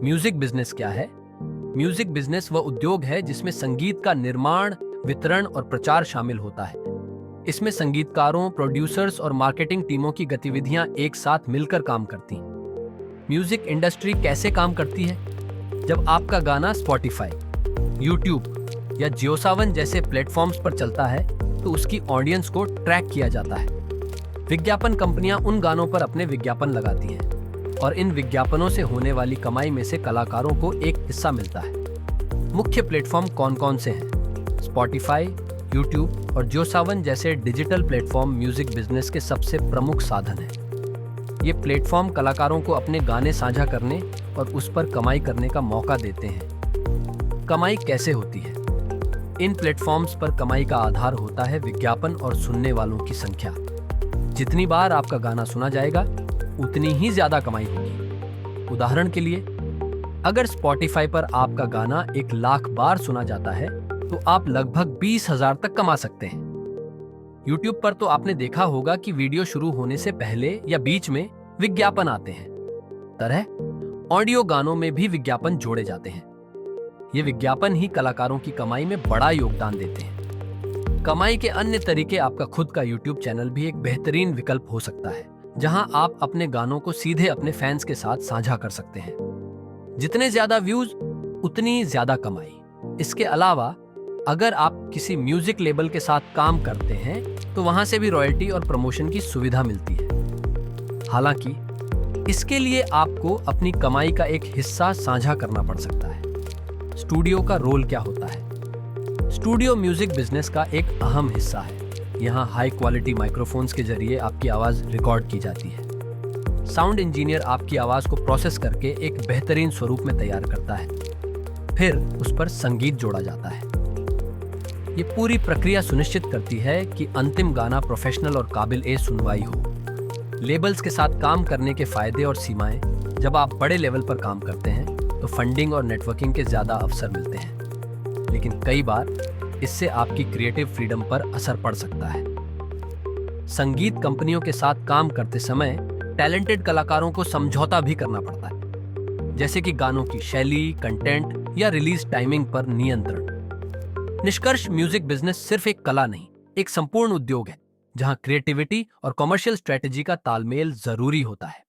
Music business क्या है? Music business वह उद्योग है जिसमें संगीत का निर्माण, वितरण और प्रचार शामिल होता है। इसमें संगीतकारों, प्रोड्यूसर्स और मार्केटिंग टीमों की गतिविधियां एक साथ मिलकर काम करती हैं। म्यूजिक इंडस्ट्री कैसे काम करती है? जब आपका गाना स्पॉटिफाई, यूट्यूब या जियोसावन जैसे प्लेटफॉर्म्स पर चलता है तो उसकी ऑडियंस को ट्रैक किया जाता है। विज्ञापन कंपनियां उन गानों पर अपने विज्ञापन लगाती हैं और इन विज्ञापनों से होने वाली कमाई में से कलाकारों को एक हिस्सा मिलता है। मुख्य प्लेटफॉर्म कौन-कौन से हैं? स्पॉटिफाई, यूट्यूब और जियोसावन जैसे डिजिटल प्लेटफॉर्म म्यूजिक बिजनेस के सबसे प्रमुख साधन हैं। ये प्लेटफॉर्म कलाकारों को अपने गाने साझा करने और उस पर कमाई करने का मौका देते हैं। कमाई कैसे होती है? इन प्लेटफॉर्म्स पर कमाई का आधार होता है विज्ञापन और सुनने वालों की संख्या। जितनी बार आपका गाना सुना जाएगा, उतनी ही ज्यादा कमाई होगी। उदाहरण के लिए, अगर स्पॉटिफाई पर आपका गाना 1,00,000 बार सुना जाता है तो आप लगभग 20,000 तक कमा सकते हैं। यूट्यूब पर तो आपने देखा होगा कि वीडियो शुरू होने से पहले या बीच में विज्ञापन आते हैं। तरह ऑडियो गानों में भी विज्ञापन जोड़े जाते हैं। ये विज्ञापन ही कलाकारों की कमाई में बड़ा योगदान देते हैं। कमाई के अन्य तरीके आपका खुद का यूट्यूब चैनल भी एक बेहतरीन विकल्प हो सकता है, जहां आप अपने गानों को सीधे अपने फैंस के साथ साझा कर सकते हैं। जितने ज्यादा व्यूज, उतनी ज्यादा कमाई। इसके अलावा अगर आप किसी म्यूजिक लेबल के साथ काम करते हैं तो वहां से भी रॉयल्टी और प्रमोशन की सुविधा मिलती है। हालांकि इसके लिए आपको अपनी कमाई का एक हिस्सा साझा करना पड़ सकता है। स्टूडियो का रोल क्या होता है? स्टूडियो म्यूजिक बिजनेस का एक अहम हिस्सा है। यहाँ हाई क्वालिटी माइक्रोफोन्स के जरिए आपकी आवाज रिकॉर्ड की जाती है। साउंड इंजीनियर आपकी आवाज को प्रोसेस करके एक बेहतरीन स्वरूप में तैयार करता है। फिर उस पर संगीत जोड़ा जाता है। ये पूरी प्रक्रिया सुनिश्चित करती है कि अंतिम गाना प्रोफेशनल और काबिल सुनवाई हो। लेबल्स के साथ काम करने के फायदे और सीमाएं: जब आप बड़े लेवल पर काम करते हैं तो फंडिंग और नेटवर्किंग के ज्यादा अवसर मिलते हैं, लेकिन कई बार इससे आपकी क्रिएटिव फ्रीडम पर असर पड़ सकता है। संगीत कंपनियों के साथ काम करते समय टैलेंटेड कलाकारों को समझौता भी करना पड़ता है, जैसे कि गानों की शैली, कंटेंट या रिलीज टाइमिंग पर नियंत्रण। निष्कर्ष, म्यूजिक बिजनेस सिर्फ एक कला नहीं, एक संपूर्ण उद्योग है जहां क्रिएटिविटी और कमर्शियल स्ट्रेटेजी का तालमेल जरूरी होता है।